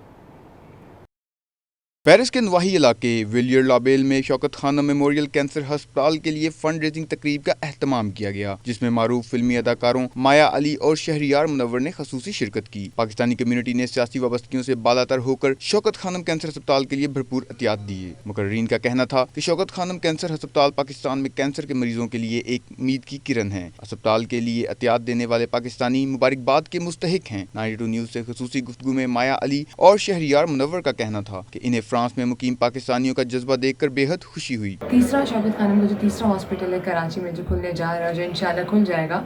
पेरिस के नवाही इलाके विलियर लाबेल में शौकत खानम मेमोरियल कैंसर अस्पताल के लिए फंड रेजिंग तकरीब का एहतमाम किया गया, जिसमें मारूफ फिल्मी अदाकारों माया अली और शहरियार मुनव्वर ने खसूसी शिरकत की। पाकिस्तानी कम्युनिटी ने सियासी वाबस्तगियों से बालातर होकर शौकत खानम कैंसर अस्पताल के लिए भरपूर एहतियात दिए। मुकर्रीन का कहना था कि शौकत खानम कैंसर अस्पताल पाकिस्तान में कैंसर के मरीजों के लिए एक उम्मीद की किरण है। अस्पताल के लिए एहतियात देने वाले पाकिस्तानी मुबारकबाद के मुस्तहिक हैं। 92 न्यूज़ से खसूसी गुफ्तगू में माया अली और शहरियार मुनव्वर का कहना था कि इन्हें फ्रांस में मुकीम पाकिस्तानियों का जज्बा देखकर बेहद खुशी हुई। तीसरा शौकत खानम का जो तीसरा हॉस्पिटल है कराची में जो खुलने जा रहा है, जो इंशाल्लाह खुल जाएगा,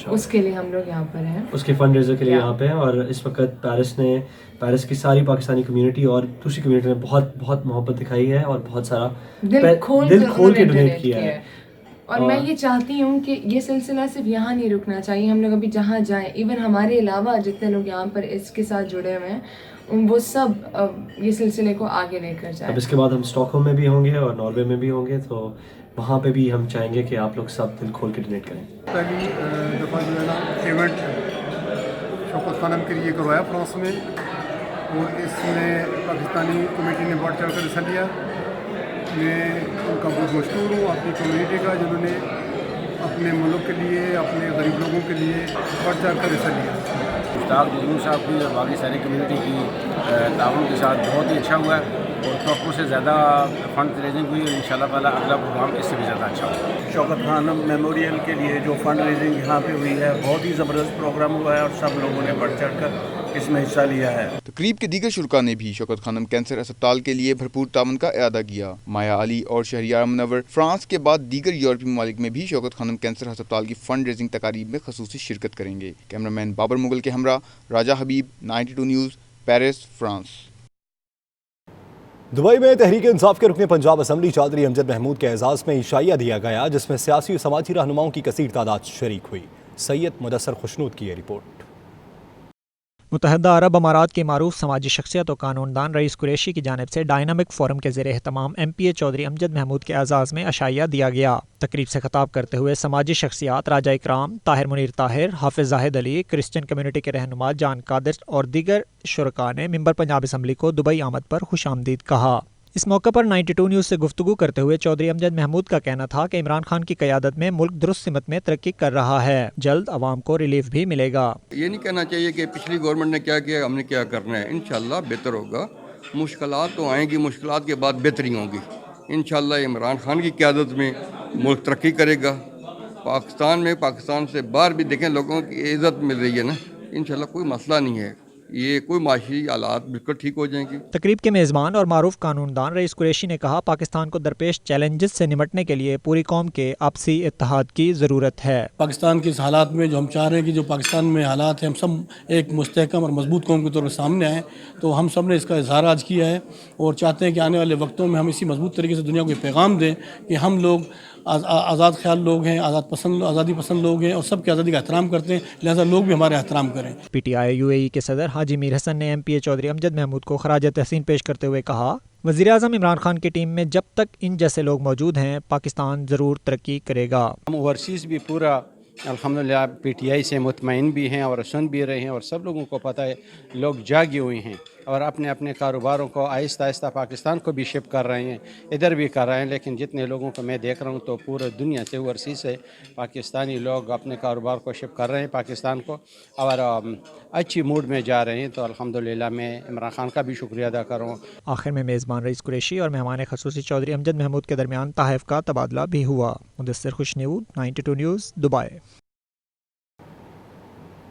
उसके लिए हम लोग यहाँ पर हैं, उसके फंड रेजर के लिए यहाँ पे हैं। और इस वक्त पेरिस की सारी पाकिस्तानी कम्युनिटी और दूसरी कम्युनिटी ने बहुत मोहब्बत दिखाई है और बहुत सारा दिल खोल के डोनेट किया है। और मैं ये चाहती हूँ कि ये सिलसिला सिर्फ यहाँ नहीं रुकना चाहिए, हम लोग अभी जहाँ जाएं, इवन हमारे अलावा जितने लोग यहाँ पर इसके साथ जुड़े हुए हैं वो सब ये सिलसिले को आगे लेकर जाए। अब इसके बाद हम स्टॉकहोम में भी होंगे और नॉर्वे में भी होंगे, तो वहाँ पे भी हम चाहेंगे कि आप लोग सब दिल खोल के डोनेट करें। पहली दफ़ा जो है ना इवेंट शौकत खानम के लिए करवाया फ्रांस में, और इसमें पाकिस्तानी कमेटी ने बढ़ चढ़ कर हिस्सा लिया। मैं उनका बहुत मशहूर हूँ, अपनी कम्युनिटी का, जिन्होंने अपने मुल्क के लिए, अपने गरीब लोगों के लिए बढ़ चढ़ कर हिस्सा लिया। मुश्ताक जुलूम साहब की और बाकी सारी कम्युनिटी की ताउन के साथ बहुत ही अच्छा हुआ है और तवक्को से ज़्यादा फंड रेजिंग हुई और इंशाल्लाह ताला अगला प्रोग्राम इससे भी ज़्यादा अच्छा होगा। शौकत खानम मेमोरियल के लिए जो फंड रेजिंग यहाँ पे हुई है, बहुत ही ज़बरदस्त प्रोग्राम हुआ है और सब लोगों ने बढ़ चढ़ कर इसमें हिस्सा लिया है। तकरीब के दीगर शुरका ने भी शौकत खानम कैंसर अस्पताल के लिए भरपूर ताउन का इरादा किया। माया अली और शहरियार मुनव्वर फ्रांस के बाद दीगर यूरोपीय ममालिक में भी शौकत खानम कैंसर अस्पताल की फंड रेजिंग तकारीब में खसूसी शिरकत करेंगे। कैमरामैन बाबर मुगल के हमरा राजा हबीब, 92 न्यूज़, पेरिस, फ्रांस। दुबई में तहरीक इंसाफ के रुकने पंजाब असम्बली चौधरी अमजद महमूद के एजाज़ में इशाइया दिया गया, जिसमें सियासी और समाजी रहनुमाओं की कसीर तादाद शरीक हुई। सैयद मुदस्सर खुशनूद की रिपोर्ट। मुत्तहदा अरब अमारात के मारूफ समाजी शख्सियत और कानूनदान रईस कुरैशी की जानिब से डायनामिक फोरम के ज़ेर एहतमाम MPA चौधरी अमजद महमूद के एजाज़ में अशाइया दिया गया। तकरीब से खिताब करते हुए समाजी शख्सियात राजा इकराम, ताहिर मुनीर ताहिर, हाफिज़ जाहिद अली, क्रिश्चियन कम्युनिटी के रहनुमा जान कादिर और दीगर शुरका ने मिंबर पंजाब असम्बली को दुबई आमद पर खुशामदीद कहा। इस मौके पर 92 न्यूज़ से गुफ्तगू करते हुए चौधरी अमजद महमूद का कहना था कि इमरान खान की क़यादत में मुल्क दुरुस्त सिमत में तरक्की कर रहा है, जल्द अवाम को रिलीफ भी मिलेगा। ये नहीं कहना चाहिए कि पिछली गवर्नमेंट ने क्या किया, हमने क्या करना है। इंशाल्लाह बेहतर होगा, मुश्किलात तो आएंगी, मुश्किलात के बाद बेहतरी होगी। इंशाल्लाह इमरान खान की क़यादत में मुल्क तरक्की करेगा। पाकिस्तान से बाहर भी देखें लोगों की इज़्ज़त मिल रही है ना, इंशाल्लाह कोई मसला नहीं है, ये कोई माशी हालात बिल्कुल ठीक हो जाएंगे। तकरीब के मेज़बान और मारूफ कानूनदान रईस कुरैशी ने कहा, पाकिस्तान को दरपेश चैलेंजेस से निपटने के लिए पूरी कौम के आपसी इत्तेहाद की ज़रूरत है। पाकिस्तान के इस हालात में जो हम चाह रहे हैं कि जो पाकिस्तान में हालात हैं, हम सब एक मुस्तहकम और मजबूत कौम के तौर पर सामने आएँ, तो हम सब ने इसका इजहार आज किया है और चाहते हैं कि आने वाले वक्तों में हम इसी मजबूत तरीके से दुनिया को पैगाम दें कि हम लोग आज़ाद ख्याल लोग हैं, आज़ादी पसंद लोग हैं और सबकी आज़ादी का एहतराम करते हैं, लिहाजा लोग भी हमारे एहतराम करें। PTI UAE के सदर हाजी मीर हसन ने MPA चौधरी अमजद महमूद को खराज तहसीन पेश करते हुए कहा, वज़ीर-ए-आज़म इमरान खान की टीम में जब तक इन जैसे लोग मौजूद हैं, पाकिस्तान ज़रूर तरक्की करेगा। हम ओवरसीज़ भी पूरा अल्हम्दुलिल्लाह PTI से मुतमईन भी हैं और सुन भी रहे हैं और सब लोगों को पता है, लोग जागे हुए हैं और अपने अपने कारोबारों को आहिस्ता आहिस्ता पाकिस्तान को भी शिप कर रहे हैं, इधर भी कर रहे हैं। लेकिन जितने लोगों को मैं देख रहा हूँ तो पूरे दुनिया से ओवरसीज़ से पाकिस्तानी लोग अपने कारोबार को शिप कर रहे हैं पाकिस्तान को और अच्छी मूड में जा रहे हैं। तो अल्हम्दुलिल्लाह मैं इमरान खान का भी शुक्रिया अदा कर रहा हूँ। आखिर में मेज़बान रईस कुरैशी और मेहमान खसूसी चौधरी अमजद महमूद के दरमियान तहफ़ का तबादला भी हुआ। Mudassir Khushnood, 92 news, Dubai.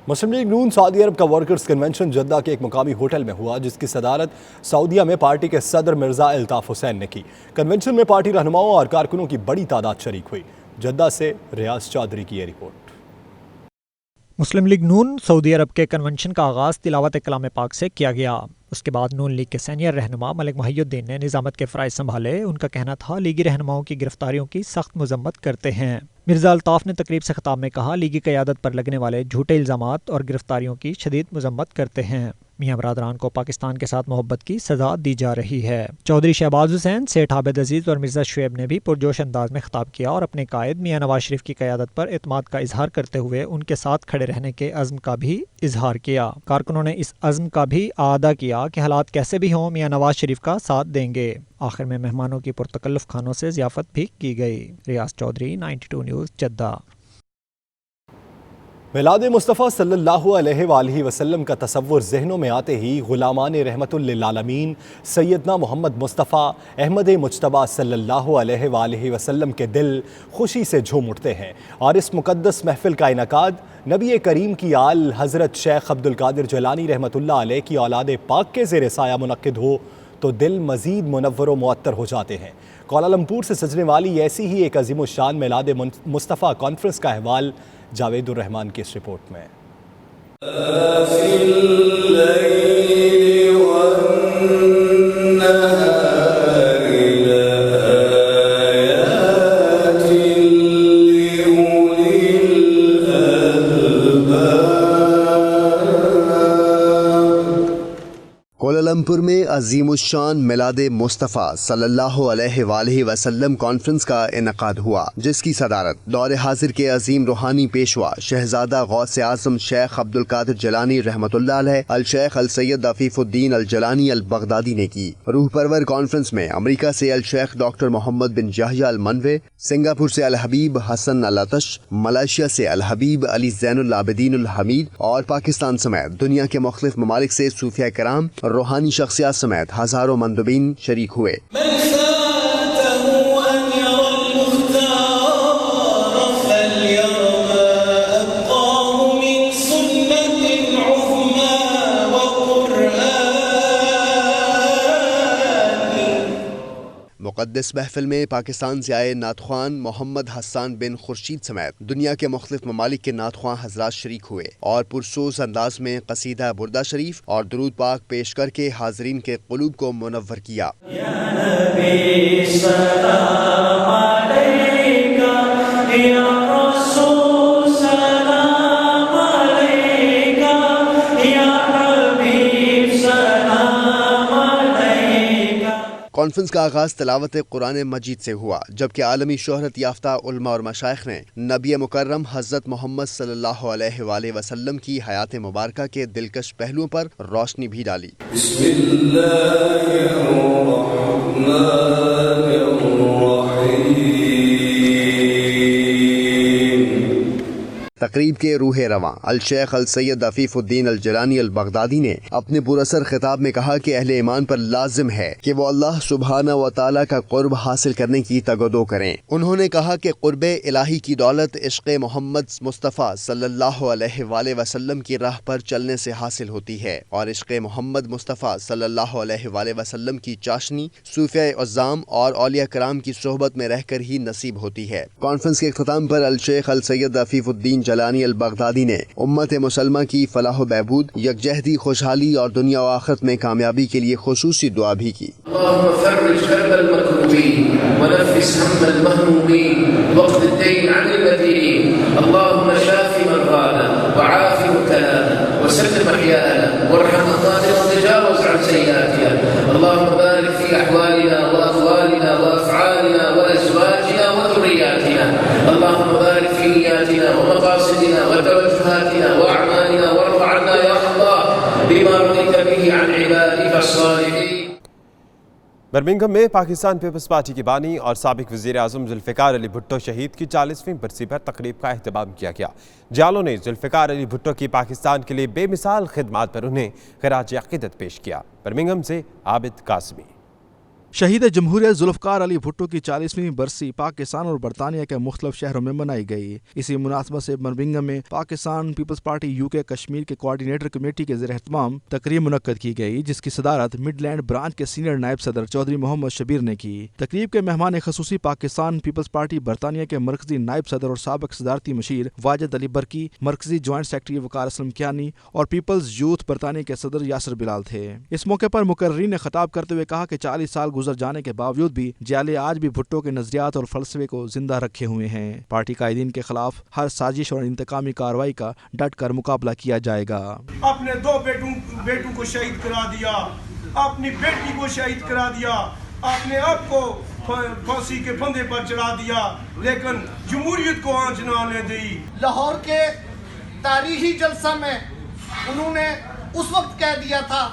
Muslim League Noon Saudi Arabia का वर्कर्स कन्वेंशन जद्दा के एक मुकामी होटल में हुआ, जिसकी सदारत सऊदीया में पार्टी के सदर मिर्ज़ा अल्ताफ़ हुसैन ने की। कन्वेंशन में पार्टी रहनुमाओं और कारकुनों की बड़ी तादाद शरीक हुई। जद्दा से रियाज चौधरी की ये रिपोर्ट। مسلم لیگ نون سعودی عرب کے کنونشن کا آغاز تلاوت کلام پاک سے کیا گیا۔ اس کے بعد نون لیگ کے سینئر رہنما ملک محی الدین نے نظامت کے فرائض سنبھالے۔ ان کا کہنا تھا لیگی رہنماؤں کی گرفتاریوں کی سخت مذمت کرتے ہیں۔ مرزا الطاف نے تقریب سے خطاب میں کہا لیگی قیادت پر لگنے والے جھوٹے الزامات اور گرفتاریوں کی شدید مذمت کرتے ہیں۔ میاں برادران کو پاکستان کے ساتھ محبت کی سزا دی جا رہی ہے۔ چودھری شہباز حسین، سیٹھ عابد عزیز اور مرزا شعیب نے بھی پرجوش انداز میں خطاب کیا اور اپنے قائد میاں نواز شریف کی قیادت پر اعتماد کا اظہار کرتے ہوئے ان کے ساتھ کھڑے رہنے کے عزم کا بھی اظہار کیا۔ کارکنوں نے اس عزم کا بھی اعادہ کیا کہ حالات کیسے بھی ہوں میاں نواز شریف کا ساتھ دیں گے۔ آخر میں مہمانوں کی پرتکلف کھانوں سے ضیافت بھی کی گئی۔ ریاض چودھری، 92 نیوز، جدہ۔ میلاد مصطفیٰ صلی اللہ علیہ وآلہ وسلم کا تصور ذہنوں میں آتے ہی غلامان رحمت للعالمین سیدنا محمد مصطفیٰ احمد مجتبیٰ صلی اللہ علیہ وآلہ وسلم کے دل خوشی سے جھوم اٹھتے ہیں، اور اس مقدس محفل کا انعقاد نبی کریم کی آل حضرت شیخ عبد القادر جیلانی رحمۃ اللہ علیہ کی اولاد پاک کے زیر سایہ منعقد ہو تو دل مزید منور و معطر ہو جاتے ہیں۔ کوالالمپور سے سجنے والی ایسی ہی ایک عظیم الشان میلاد مصطفیٰ کانفرنس کا احوال جاوید الرحمان کی اس رپورٹ میں۔ کوالالمپور میں عظیم الشان میلاد مصطفیٰ صلی اللہ علیہ وآلہ وسلم کانفرنس کا انعقاد ہوا، جس کی صدارت دور حاضر کے عظیم روحانی پیشوا شہزادہ غوث اعظم شیخ عبد القادر جیلانی رحمۃ اللہ علیہ الشیخ السید عفیف الدین الجیلانی البغدادی نے کی۔ روح پرور کانفرنس میں امریکہ سے الشیخ ڈاکٹر محمد بن یحییٰ المنوے، سنگاپور سے الحبیب حسن العطش، ملائیشیا سے الحبیب علی زین العابدین الحمید اور پاکستان سمیت دنیا کے مختلف ممالک سے صوفیہ کرام، روحانی شخصیات سمیت ہزاروں مندوبین شریک ہوئے۔ مقدس محفل میں پاکستان سے آئے نعت خوان محمد حسان بن خورشید سمیت دنیا کے مختلف ممالک کے نعت خوان حضرات شریک ہوئے اور پرسوز انداز میں قصیدہ بردہ شریف اور درود پاک پیش کر کے حاضرین کے قلوب کو منور کیا۔ یا نبی سلام علیکہ، یا رسول سلام علیکہ، یا حبیب سلام علیکہ۔ کانفرنس کا آغاز تلاوت قرآن مجید سے ہوا، جبکہ عالمی شہرت یافتہ علماء اور مشائخ نے نبی مکرم حضرت محمد صلی اللہ علیہ وآلہ وسلم کی حیات مبارکہ کے دلکش پہلوؤں پر روشنی بھی ڈالی۔ بسم اللہ الرحمن الرحیم۔ تقریب کے روح رواں الشیخ السید عفیف الدین الجیلانی البغدادی نے اپنے پراثر خطاب میں کہا کہ اہل ایمان پر لازم ہے کہ وہ اللہ سبحانہ و تعالیٰ کا قرب حاصل کرنے کی تگودو کریں۔ انہوں نے کہا کہ قرب الہی کی دولت عشق محمد مصطفیٰ صلی اللہ علیہ وآلہ وسلم کی راہ پر چلنے سے حاصل ہوتی ہے، اور عشق محمد مصطفیٰ صلی اللہ علیہ وآلہ وسلم کی چاشنی صوفیہ عظام اور اولیاء کرام کی صحبت میں رہ کر ہی نصیب ہوتی ہے۔ کانفرنس کے اختتام پر الشیخ السید عفیف الدین جیلانی البغدادی نے امت مسلمہ کی فلاح و بہبود، یکجہتی، خوشحالی اور دنیا و آخرت میں کامیابی کے لیے خصوصی دعا بھی کی۔ اللہم فرج کرب المکروبین ونفس ہم المہمومین واقض الدین عن المدینین، اللہم شافی مرضانا وعافی مبتلانا وسلم احیاءنا وارحم موتانا وتجاوز عن سیئاتنا، اللہم بارک فی احوالنا واقوالنا وافعالنا وازواجنا وذریاتنا، اللہم بارک فی نیاتنا ومقاصدنا وتوجهاتنا واعمالنا وارض عنا يا الله بما رضيت به عن عبادك الصالحين۔ برمنگھم میں پاکستان پیپلز پارٹی کے بانی اور سابق وزیر اعظم ذوالفقار علی بھٹو شہید کی 40ویں برسی پر تقریب کا اہتمام کیا گیا۔ جالوں نے ذوالفقار علی بھٹو کی پاکستان کے لیے بے مثال خدمات پر انہیں خراج عقیدت پیش کیا۔ برمنگھم سے عابد قاسمی۔ शहीद जमहूरियत जुल्फ़कार अली भुट्टो की 40वीं बरसी पाकिस्तान और बरतानिया के मुख्तलिफ शहरों में मनाई गई। इसी मुनासबत से बर्मिंघम में पाकिस्तान पीपल्स पार्टी यूके कश्मीर के कोऑर्डिनेटर कमेटी के ज़ेर एहतमाम तकरीब मुनक्कद की गई, जिसकी सदारत मिडलैंड ब्रांच के सीनियर नायब सदर चौधरी मोहम्मद शबीर ने की। तकरीब के मेहमान खसूसी पाकिस्तान पीपल्स पार्टी बरतानिया के मरकजी नायब सदर और साबिक सदारती मशीर वाजिद अली बरकी, मरकजी ज्वाइंट सेक्रेटरी वकार असलम कियानी और पीपल्स यूथ बरतानिया के सदर यासर बिलाल थे। इस मौके पर मुकर्रीन ने खिताब करते हुए कहा कि 40 साल गुजर जाने के बावजूद भी जाले आज भी भुट्टो के नजरियात और फलसफे को जिंदा रखे हुए हैं। पार्टी कायदीन के खिलाफ हर साजिश और इंतकामी कार्रवाई का डट कर मुकाबला किया जाएगा। अपने 2 बेटों को शहीद करा दिया, अपनी बेटी को शहीद करा दिया, अपने आप को फांसी के फंदे पर चढ़ा दिया, लेकिन जमहूरियत को आंच न आने दी। लाहौर के तारीखी जलसा में उन्होंने उस वक्त कह दिया था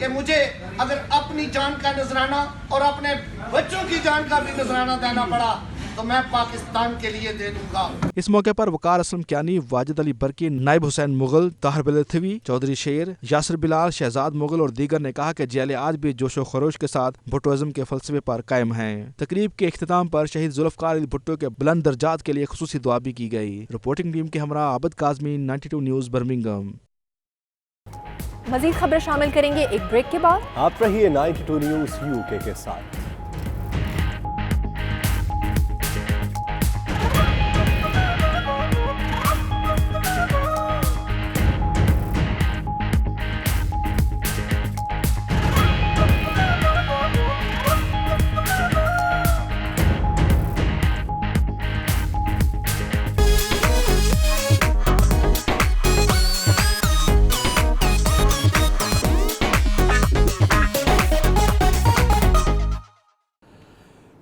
कि मुझे अगर अपनी जान का नजराना और अपने बच्चों की जान का भी नजराना देना पड़ा तो मैं पाकिस्तान के लिए दे दूंगा। इस मौके पर वकार असलम कियानी, वाजिद अली बरकी, नायब हुसैन मुगल, ताहिर बिलथवी, चौधरी शेर, यासर बिलाल, शहजाद मुगल और दीगर ने कहा कि जेल आज भी जोशो खरोश के साथ भुट्टोइज्म के फलसफे पर कायम हैं। तकरीब के इख्तिताम पर शहीद जुल्फ़कार अली भुट्टो के बुलंद दर्जात के लिए खुसूसी दुआ भी की गई। रिपोर्टिंग टीम के हमरा आबिद काज़मी, 92 न्यूज़ बर्मिंघम। मज़ीद खबरें शामिल करेंगे एक ब्रेक के बाद। आप रहिए 92 न्यूज़ यूके के साथ।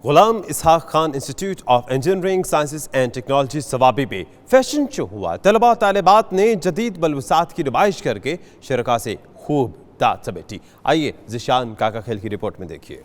Ghulam Ishaq Khan institute of engineering sciences and technology Swabi में फैशन शो हुआ। तलबा तालिबात ने जदीद बलवसात की नुमाइश करके शरका से खूब दाद समेटी। आइए ज़िशान काका खेल की रिपोर्ट में देखिए।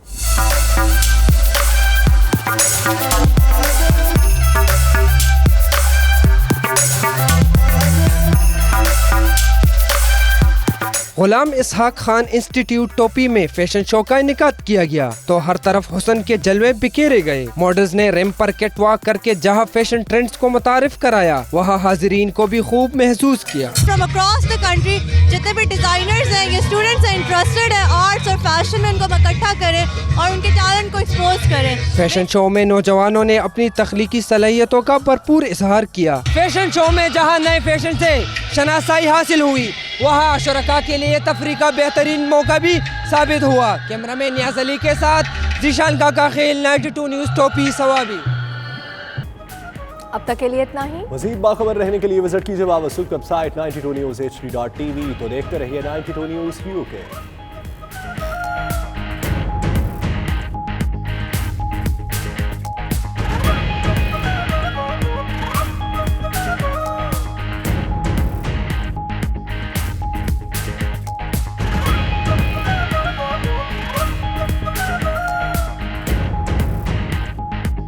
गुलाम इसहाक खान इंस्टीट्यूट टोपी में फैशन शो का इनेकाद किया गया तो हर तरफ हुस्न के जलवे बिखेरे गए। मॉडल्स ने रैंप पर कैट वॉक करके जहां फैशन ट्रेंड्स को मुतारिफ कराया, वहां हाजिरीन को भी खूब महसूस किया। फ्रॉम अक्रॉस द कंट्री जितने भी डिजाइनर्स हैं, ये स्टूडेंट्स हैं, इंटरेस्टेड है आर्ट्स और फैशन में, उनको इकट्ठा करें और उनके टैलेंट को एक्सपोज करें। फैशन शो में नौजवानों ने अपनी तख्लीकी सलाहियतों का भरपूर इजहार किया। फैशन शो में जहाँ नए फैशन से शनासाई हासिल हुई, वहाँ शुरका के लिए तफरी का बेहतरीन मौका भी साबित हुआ। कैमरामैन नियाज अली के साथ ज़िशान काका खेल, 92 न्यूज़ टोपी सवाबी। अब तक के लिए इतना ही। मज़ीद बाखबर रहने के लिए विजिट कीजिए वेबसाइट 92newshd.tv। तो देखते रहिए 92 न्यूज़ यूके।